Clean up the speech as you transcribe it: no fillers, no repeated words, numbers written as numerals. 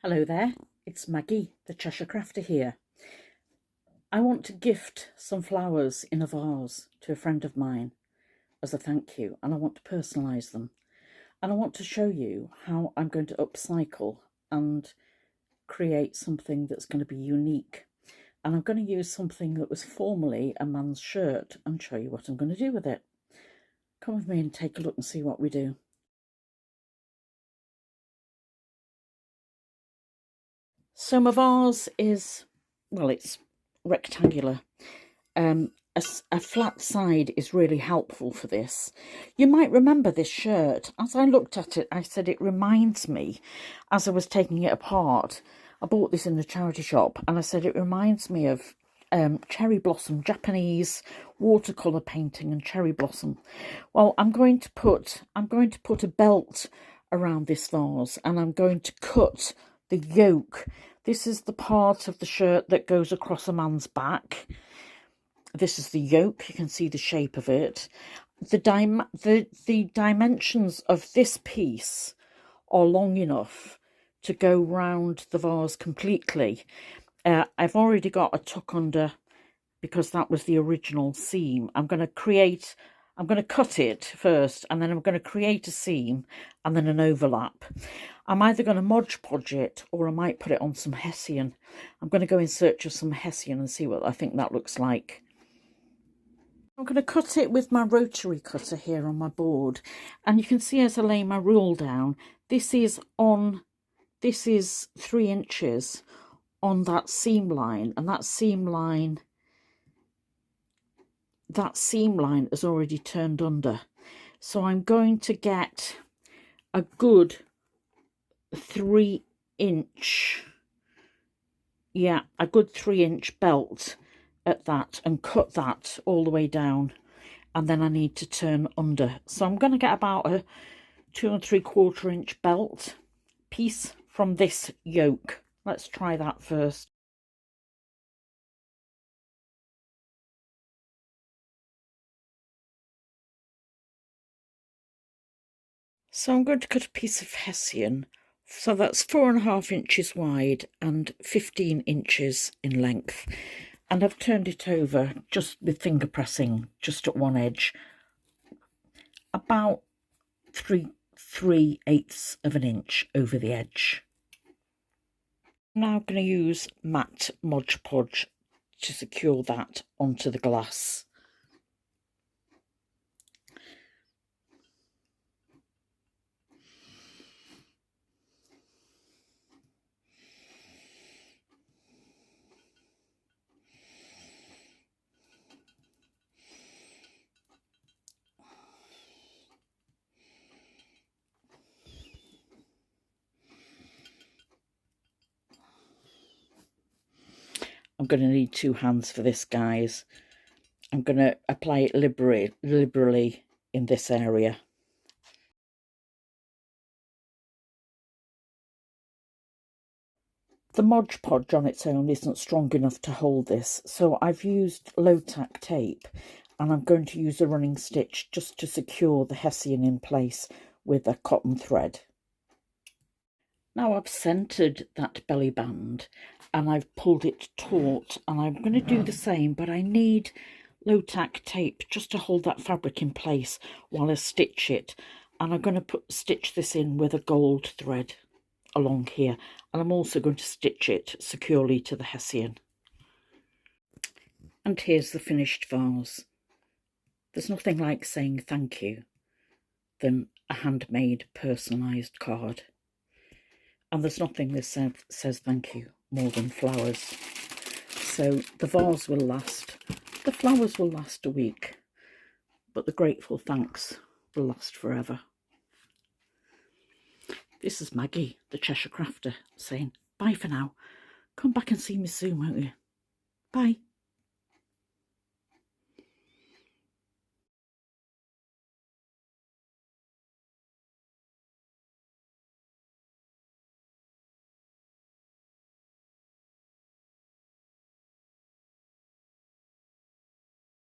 Hello there, it's Maggie, the Cheshire Crafter here. I want to gift some flowers in a vase to a friend of mine as a thank you, and I want to personalise them. And I want to show you how I'm going to upcycle and create something that's going to be unique. And I'm going to use something that was formerly a man's shirt and show you what I'm going to do with it. Come with me and take a look and see what we do. So my vase is, well, it's rectangular. A flat side is really helpful for this. You might remember this shirt. As I looked at it, I said it reminds me, as I was taking it apart, I bought this in the charity shop, and I said it reminds me of cherry blossom, Japanese watercolour painting and cherry blossom. Well, I'm going to put a belt around this vase, and I'm going to cut the yoke. This is the part of the shirt that goes across a man's back. This is the yoke. You can see the shape of it. The dimensions of this piece are long enough to go round the vase completely. I've already got a tuck under because that was the original seam. I'm going to cut it first, and then I'm going to create a seam and then an overlap. I'm either going to Mod Podge it, or I might put it on some hessian. I'm going to go in search of some hessian and see what I think that looks like. I'm going to cut it with my rotary cutter here on my board, and you can see as I lay my rule down, this is 3 inches on that seam line, and that seam line has already turned under. So I'm going to get a good 3 inch, a good 3 inch belt at that, and cut that all the way down, and then I need to turn under. So I'm going to get about a 2 3/4 inch belt piece from this yoke. Let's try that first. So I'm going to cut a piece of hessian. So that's 4.5 inches wide and 15 inches in length. And I've turned it over just with finger pressing, just at one edge, about 3/8 of an inch over the edge. I'm now going to use matte Mod Podge to secure that onto the glass. I'm going to need 2 hands for this, guys. I'm going to apply it liberally in this area. The Mod Podge on its own isn't strong enough to hold this, so I've used low-tack tape, and I'm going to use a running stitch just to secure the hessian in place with a cotton thread. Now I've centred that belly band and I've pulled it taut, and I'm going to do the same, but I need low-tack tape just to hold that fabric in place while I stitch it. And I'm going to stitch this in with a gold thread along here, and I'm also going to stitch it securely to the hessian. And here's the finished vase. There's nothing like saying thank you than a handmade personalised card. And there's nothing that says thank you more than flowers. So the vase will last, the flowers will last a week, but the grateful thanks will last forever. This is Maggie, the Cheshire Crafter, saying bye for now. Come back and see me soon, won't you? Bye.